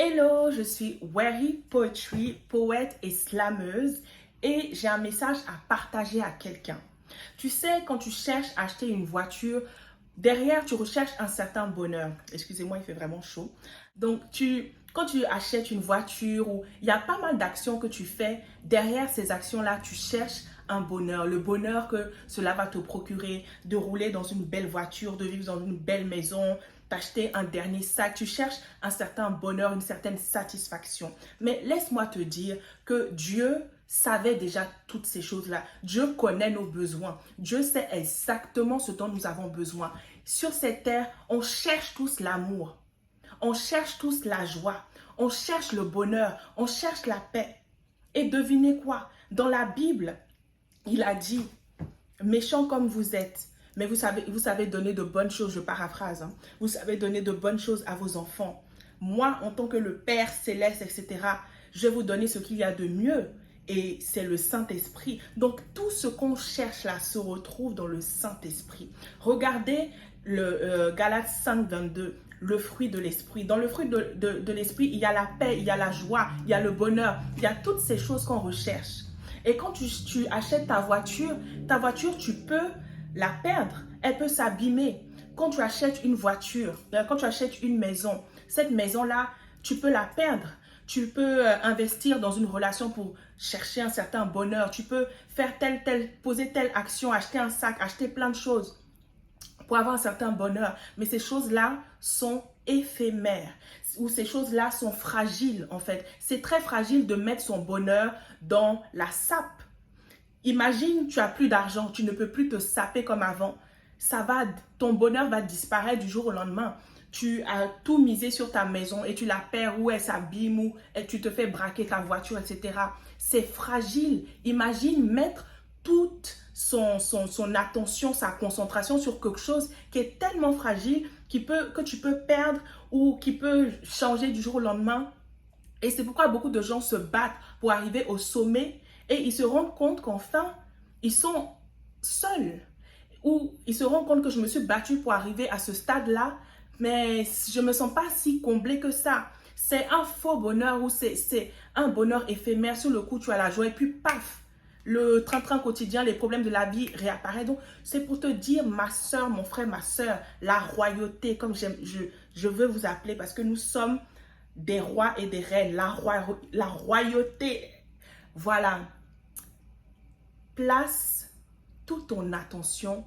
Hello, je suis Wery Poetry, poète et slameuse et j'ai un message à partager à quelqu'un. Tu sais, quand tu cherches à acheter une voiture, derrière tu recherches un certain bonheur. Excusez-moi, il fait vraiment chaud. Donc, quand tu achètes une voiture, ou il y a pas mal d'actions que tu fais, derrière ces actions-là, tu cherches un bonheur. Le bonheur que cela va te procurer, de rouler dans une belle voiture, de vivre dans une belle maison, d'acheter un dernier sac. Tu cherches un certain bonheur, une certaine satisfaction. Mais laisse-moi te dire que Dieu savait déjà toutes ces choses-là. Dieu connaît nos besoins. Dieu sait exactement ce dont nous avons besoin. Sur cette terre, on cherche tous l'amour. On cherche tous la joie. On cherche le bonheur. On cherche la paix. Et devinez quoi? Dans la Bible, il a dit, méchants comme vous êtes, mais vous savez donner de bonnes choses, je paraphrase, hein. Vous savez donner de bonnes choses à vos enfants. Moi, en tant que le Père céleste, etc., je vais vous donner ce qu'il y a de mieux. Et c'est le Saint-Esprit. Donc, tout ce qu'on cherche là se retrouve dans le Saint-Esprit. Regardez le Galates 5, 22, le fruit de l'Esprit. Dans le fruit de l'Esprit, il y a la paix, il y a la joie, il y a le bonheur, il y a toutes ces choses qu'on recherche. Et quand tu achètes ta voiture, tu peux la perdre. Elle peut s'abîmer. Quand tu achètes une voiture, quand tu achètes une maison, cette maison-là, tu peux la perdre. Tu peux investir dans une relation pour chercher un certain bonheur. Tu peux faire poser telle action, acheter un sac, acheter plein de choses pour avoir un certain bonheur. Mais ces choses-là sont éphémères, ou ces choses-là sont fragiles en fait. C'est très fragile de mettre son bonheur dans la sape. Imagine, tu as plus d'argent, tu ne peux plus te saper comme avant. Ton bonheur va disparaître du jour au lendemain. Tu as tout misé sur ta maison et tu la perds, ou elle s'abîme, ou tu te fais braquer ta voiture, etc. C'est fragile. Imagine mettre toute son attention, sa concentration sur quelque chose qui est tellement fragile que tu peux perdre ou qui peut changer du jour au lendemain. Et c'est pourquoi beaucoup de gens se battent pour arriver au sommet et ils se rendent compte qu'enfin, ils sont seuls. Ou ils se rendent compte que je me suis battue pour arriver à ce stade-là, mais je ne me sens pas si comblée que ça. C'est un faux bonheur ou c'est un bonheur éphémère. Sur le coup, tu as la joie et puis paf, le train-train quotidien, les problèmes de la vie réapparaissent. Donc, c'est pour te dire, ma soeur, mon frère, ma soeur, la royauté, comme je veux vous appeler, parce que nous sommes des rois et des reines, la royauté. Voilà. Place toute ton attention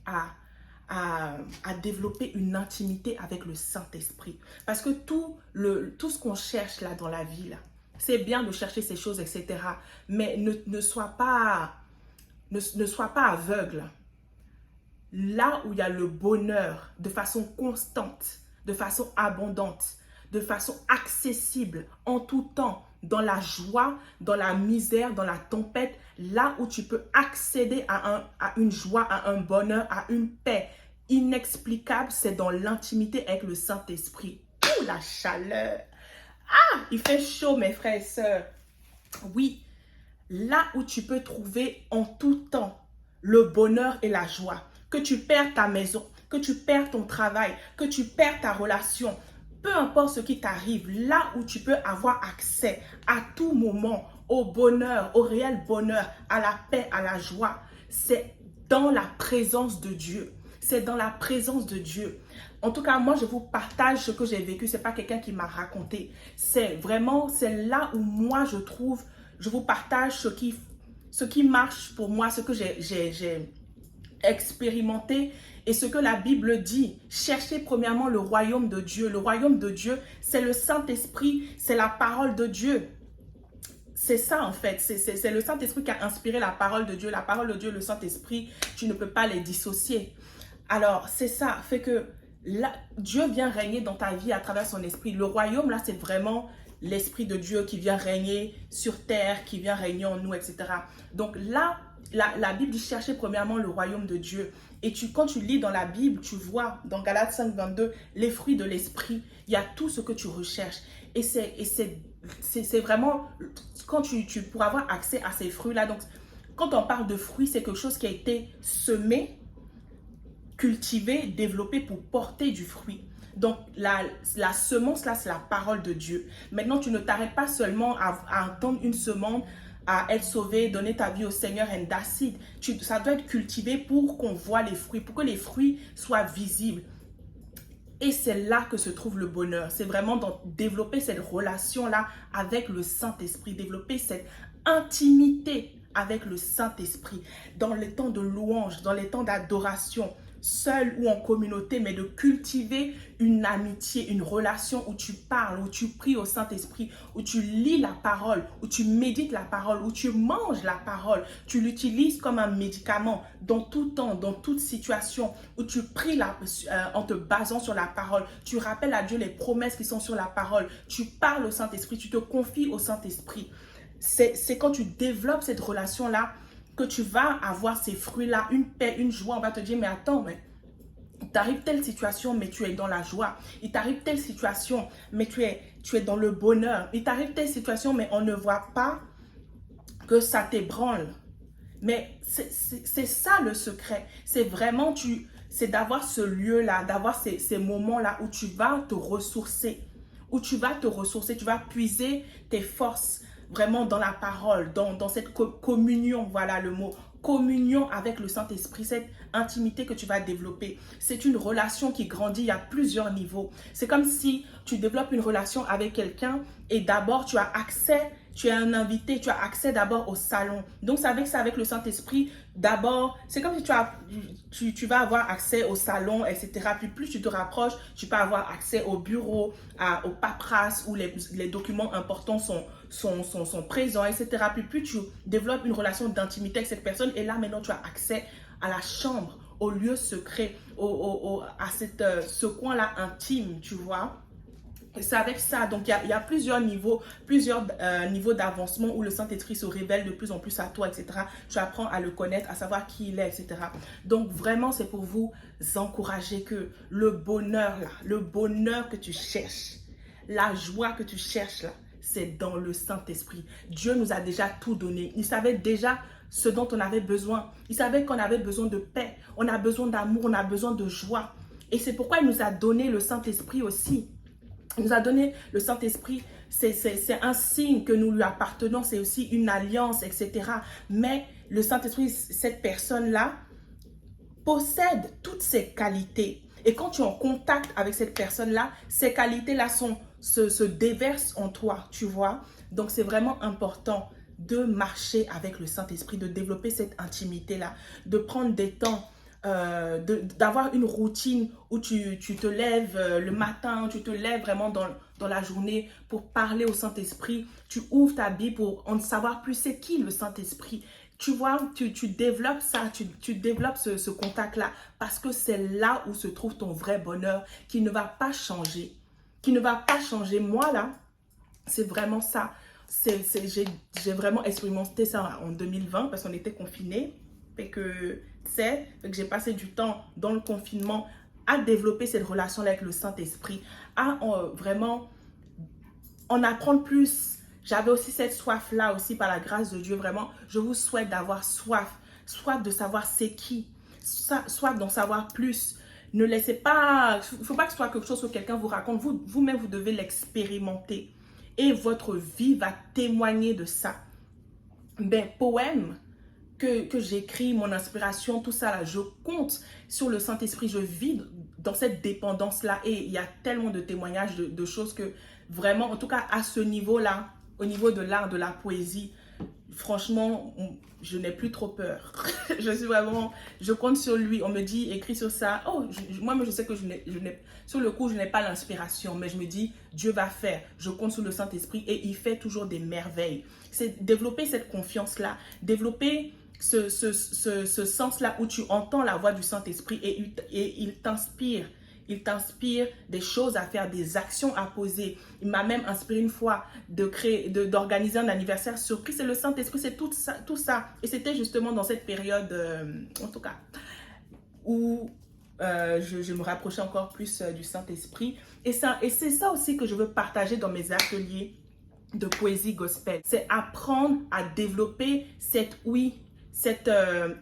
à développer une intimité avec le Saint-Esprit. Parce que tout ce qu'on cherche là dans la vie, là, c'est bien de chercher ces choses, etc. Mais ne sois pas aveugle. Là où il y a le bonheur de façon constante, de façon abondante, de façon accessible, en tout temps, dans la joie, dans la misère, dans la tempête, là où tu peux accéder à une joie, à un bonheur, à une paix inexplicable, c'est dans l'intimité avec le Saint-Esprit. Ouh, la chaleur! Ah, il fait chaud, mes frères et sœurs. Oui, là où tu peux trouver en tout temps le bonheur et la joie. Que tu perds ta maison, que tu perds ton travail, que tu perds ta relation, peu importe ce qui t'arrive, là où tu peux avoir accès à tout moment au bonheur, au réel bonheur, à la paix, à la joie, c'est dans la présence de Dieu. C'est dans la présence de Dieu. En tout cas, moi, je vous partage ce que j'ai vécu. Ce n'est pas quelqu'un qui m'a raconté. C'est là où moi, je vous partage ce qui marche pour moi, ce que j'ai expérimenté et ce que la Bible dit. Cherchez premièrement le royaume de Dieu. Le royaume de Dieu, c'est le Saint-Esprit, c'est la parole de Dieu. C'est ça en fait, c'est le Saint-Esprit qui a inspiré la parole de Dieu. La parole de Dieu, le Saint-Esprit, tu ne peux pas les dissocier. Alors, c'est ça, fait que là, Dieu vient régner dans ta vie à travers son esprit. Le royaume, là, c'est vraiment l'esprit de Dieu qui vient régner sur terre, qui vient régner en nous, etc. Donc là, la Bible dit chercher premièrement le royaume de Dieu. Et quand tu lis dans la Bible, tu vois dans Galates 5, 22, les fruits de l'esprit. Il y a tout ce que tu recherches. Et c'est vraiment, quand pour avoir accès à ces fruits-là, donc quand on parle de fruits, c'est quelque chose qui a été semé, cultivé, développé pour porter du fruit. Donc, la semence, là, c'est la parole de Dieu. Maintenant, tu ne t'arrêtes pas seulement à entendre une semence, à être sauvé, donner ta vie au Seigneur and that's it. Ça doit être cultivé pour qu'on voit les fruits, pour que les fruits soient visibles. Et c'est là que se trouve le bonheur. C'est vraiment développer cette relation-là avec le Saint-Esprit, développer cette intimité avec le Saint-Esprit dans les temps de louange, dans les temps d'adoration, seul ou en communauté, mais de cultiver une amitié, une relation où tu parles, où tu pries au Saint-Esprit, où tu lis la parole, où tu médites la parole, où tu manges la parole, tu l'utilises comme un médicament dans tout temps, dans toute situation, où tu pries en te basant sur la parole, tu rappelles à Dieu les promesses qui sont sur la parole, tu parles au Saint-Esprit, tu te confies au Saint-Esprit. C'est quand tu développes cette relation-là que tu vas avoir ces fruits-là, une paix, une joie. On va te dire, mais attends, mais il t'arrive telle situation, mais tu es dans la joie. Il t'arrive telle situation, mais tu es dans le bonheur. Il t'arrive telle situation, mais on ne voit pas que ça t'ébranle. Mais c'est ça le secret. C'est vraiment, c'est d'avoir ce lieu-là, d'avoir ces moments-là où tu vas te ressourcer. Où tu vas te ressourcer, tu vas puiser tes forces vraiment dans la parole, dans cette communion, voilà le mot, communion avec le Saint-Esprit, cette intimité que tu vas développer. C'est une relation qui grandit à plusieurs niveaux. C'est comme si tu développes une relation avec quelqu'un et d'abord tu as accès, tu es un invité, tu as accès d'abord au salon. Donc, c'est avec le Saint-Esprit, d'abord, c'est comme si tu vas avoir accès au salon, etc. Puis plus tu te rapproches, tu peux avoir accès au bureau, au paperasse où les documents importants sont présents, etc. Puis plus tu développes une relation d'intimité avec cette personne, et là, maintenant, tu as accès à la chambre, au lieu secret, à ce coin-là intime, tu vois. C'est avec ça, donc il y a plusieurs niveaux d'avancement où le Saint-Esprit se révèle de plus en plus à toi, etc. Tu apprends à le connaître, à savoir qui il est, etc. Donc vraiment, c'est pour vous encourager que le bonheur là, le bonheur que tu cherches, la joie que tu cherches là, c'est dans le Saint-Esprit. Dieu nous a déjà tout donné. Il savait déjà ce dont on avait besoin. Il savait qu'on avait besoin de paix, on a besoin d'amour, on a besoin de joie. Et c'est pourquoi il nous a donné le Saint-Esprit aussi. Il nous a donné le Saint-Esprit, c'est un signe que nous lui appartenons, c'est aussi une alliance, etc. Mais le Saint-Esprit, cette personne-là, possède toutes ses qualités. Et quand tu es en contact avec cette personne-là, ces qualités-là se déversent en toi, tu vois. Donc, c'est vraiment important de marcher avec le Saint-Esprit, de développer cette intimité-là, de prendre des temps, d'avoir une routine où tu te lèves le matin, tu te lèves vraiment dans la journée pour parler au Saint-Esprit. Tu ouvres ta Bible pour en savoir plus c'est qui le Saint-Esprit. Tu vois, tu développes ça, tu développes ce contact-là parce que c'est là où se trouve ton vrai bonheur qui ne va pas changer. Qui ne va pas changer. Moi, là, c'est vraiment ça. J'ai vraiment expérimenté ça en 2020 parce qu'on était confinés. Fait que j'ai passé du temps dans le confinement à développer cette relation avec le Saint-Esprit, à vraiment en apprendre plus. J'avais aussi cette soif-là aussi par la grâce de Dieu. Vraiment, je vous souhaite d'avoir soif de savoir c'est qui, soif d'en savoir plus. Ne laissez pas, il ne faut pas que ce soit quelque chose que quelqu'un vous raconte. Vous-même, vous devez l'expérimenter. Et votre vie va témoigner de ça. Ben, poème que j'écris, mon inspiration, tout ça là, je compte sur le Saint-Esprit, je vis dans cette dépendance-là et il y a tellement de témoignages de choses que vraiment, en tout cas à ce niveau-là, au niveau de l'art, de la poésie, franchement, je n'ai plus trop peur. Je compte sur lui. On me dit, écris sur ça. Oh, moi, je sais que sur le coup, je n'ai pas l'inspiration, mais je me dis, Dieu va faire. Je compte sur le Saint-Esprit et il fait toujours des merveilles. C'est développer cette confiance-là, développer ce sens-là où tu entends la voix du Saint-Esprit et il t'inspire. Il t'inspire des choses à faire, des actions à poser. Il m'a même inspiré une fois d'organiser un anniversaire surprise. C'est le Saint-Esprit, c'est tout ça. Et c'était justement dans cette période, en tout cas, où je me rapprochais encore plus du Saint-Esprit. Et c'est ça aussi que je veux partager dans mes ateliers de poésie gospel. C'est apprendre à développer cette ouïe cette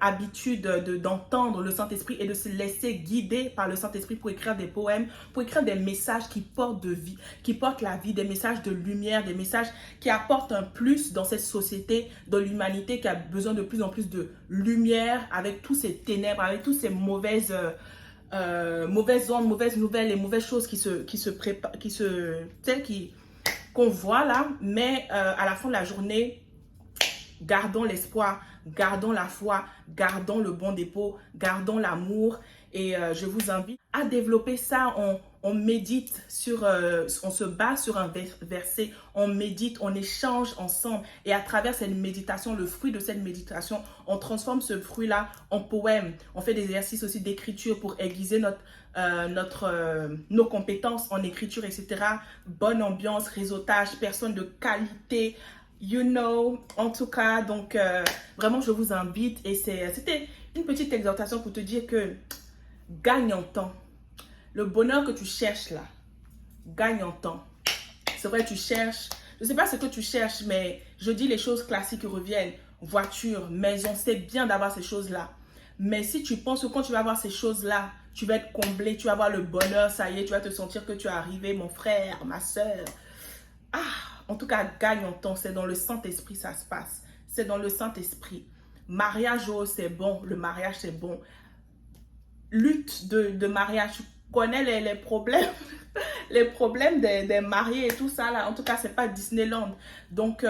habitude d'entendre le Saint-Esprit et de se laisser guider par le Saint-Esprit pour écrire des poèmes, pour écrire des messages qui portent de vie, qui portent la vie, des messages de lumière, des messages qui apportent un plus dans cette société, dans l'humanité qui a besoin de plus en plus de lumière avec tous ces ténèbres, avec toutes ces mauvaises ondes, mauvaises nouvelles et mauvaises choses qu'on voit là. Mais à la fin de la journée, gardons l'espoir, gardons la foi, gardons le bon dépôt, gardons l'amour. Et je vous invite à développer ça. On médite sur, on se base sur un verset, on médite, on échange ensemble. Et à travers cette méditation, le fruit de cette méditation, on transforme ce fruit-là en poème. On fait des exercices aussi d'écriture pour aiguiser nos compétences en écriture, etc. Bonne ambiance, réseautage, personnes de qualité. En tout cas, donc vraiment je vous invite et c'était une petite exhortation pour te dire que gagne en temps. Le bonheur que tu cherches là, gagne en temps. C'est vrai, tu cherches, je ne sais pas ce que tu cherches, mais je dis les choses classiques qui reviennent. Voiture, maison, c'est bien d'avoir ces choses-là. Mais si tu penses que quand tu vas avoir ces choses-là, tu vas être comblé, tu vas avoir le bonheur, ça y est, tu vas te sentir que tu es arrivé, mon frère, ma soeur. En tout cas, gagne en temps. C'est dans le Saint-Esprit ça se passe. C'est dans le Saint-Esprit. Mariage, oh, c'est bon. Le mariage, c'est bon. Lutte de mariage. Tu connais les problèmes. Les problèmes des mariés et tout ça, là. En tout cas, c'est pas Disneyland. Donc,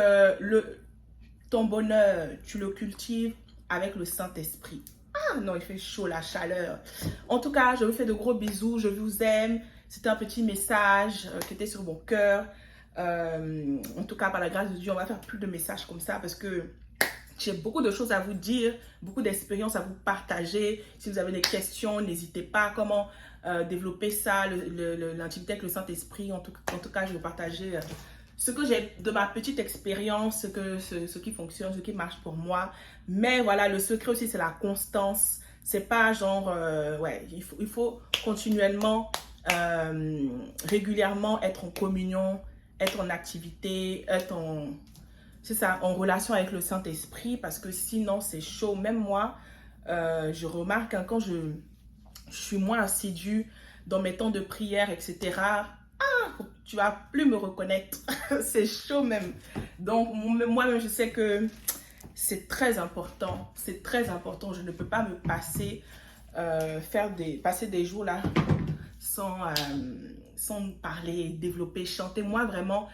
ton bonheur, tu le cultives avec le Saint-Esprit. Ah non, il fait chaud, la chaleur. En tout cas, je vous fais de gros bisous. Je vous aime. C'était un petit message qui était sur mon cœur. En tout cas, par la grâce de Dieu, on va faire plus de messages comme ça parce que j'ai beaucoup de choses à vous dire, beaucoup d'expériences à vous partager. Si vous avez des questions, n'hésitez pas. Comment développer ça, l'intimité avec le Saint-Esprit. En tout cas, je vais partager ce que j'ai de ma petite expérience, ce qui fonctionne, ce qui marche pour moi. Mais voilà, le secret aussi, c'est la constance. C'est pas genre, il faut continuellement, régulièrement être en communion, être en activité, être en relation avec le Saint-Esprit, parce que sinon c'est chaud. Même moi, je remarque quand je suis moins assidue dans mes temps de prière, etc. Tu vas plus me reconnaître. C'est chaud même. Donc moi-même, je sais que c'est très important. C'est très important. Je ne peux pas me passer, passer des jours là sans parler, développer, chanter. Moi, vraiment,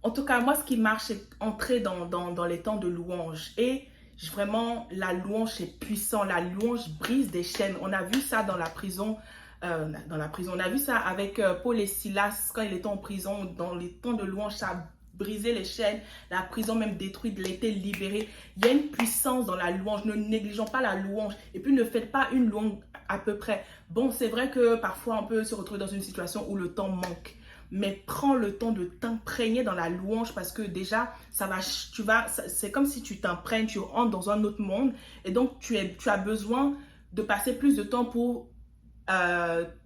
en tout cas, moi, ce qui marche, c'est entrer dans les temps de louange. Et vraiment, la louange est puissante. La louange brise des chaînes. On a vu ça dans la prison. On a vu ça avec Paul et Silas quand ils étaient en prison. Dans les temps de louange, ça a brisé les chaînes. La prison même détruite, il a été libéré. Il y a une puissance dans la louange. Ne négligeons pas la louange. Et puis, ne faites pas une louange à peu près. Bon, c'est vrai que parfois, on peut se retrouver dans une situation où le temps manque. Mais prends le temps de t'imprégner dans la louange parce que déjà, c'est comme si tu t'imprègnes, tu entres dans un autre monde. Et donc, tu as besoin de passer plus de temps pour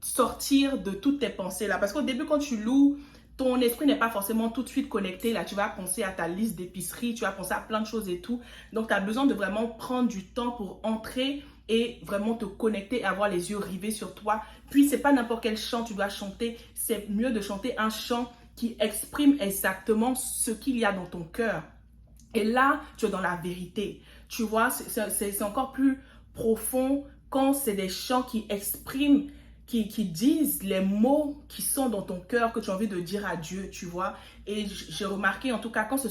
sortir de toutes tes pensées là. Parce qu'au début, quand tu loues, ton esprit n'est pas forcément tout de suite connecté. Là, tu vas penser à ta liste d'épicerie, tu vas penser à plein de choses et tout. Donc, tu as besoin de vraiment prendre du temps pour entrer et vraiment te connecter et avoir les yeux rivés sur toi. Puis, c'est pas n'importe quel chant tu dois chanter. C'est mieux de chanter un chant qui exprime exactement ce qu'il y a dans ton cœur. Et là, tu es dans la vérité. Tu vois, c'est encore plus profond quand c'est des chants qui expriment, qui disent les mots qui sont dans ton cœur, que tu as envie de dire à Dieu, tu vois. Et j'ai remarqué, en tout cas, quand ce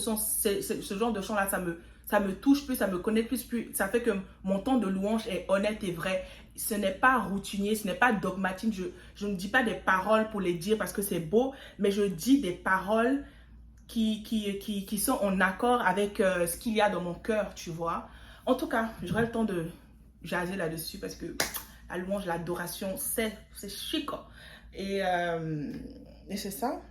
genre de chants-là, ça me touche plus, ça me connecte plus, ça fait que mon temps de louange est honnête et vrai. Ce n'est pas routinier, ce n'est pas dogmatique. Je ne dis pas des paroles pour les dire parce que c'est beau, mais je dis des paroles qui sont en accord avec ce qu'il y a dans mon cœur, tu vois. En tout cas, j'aurai le temps de jaser là-dessus parce que la louange, l'adoration, c'est chic. Et c'est ça.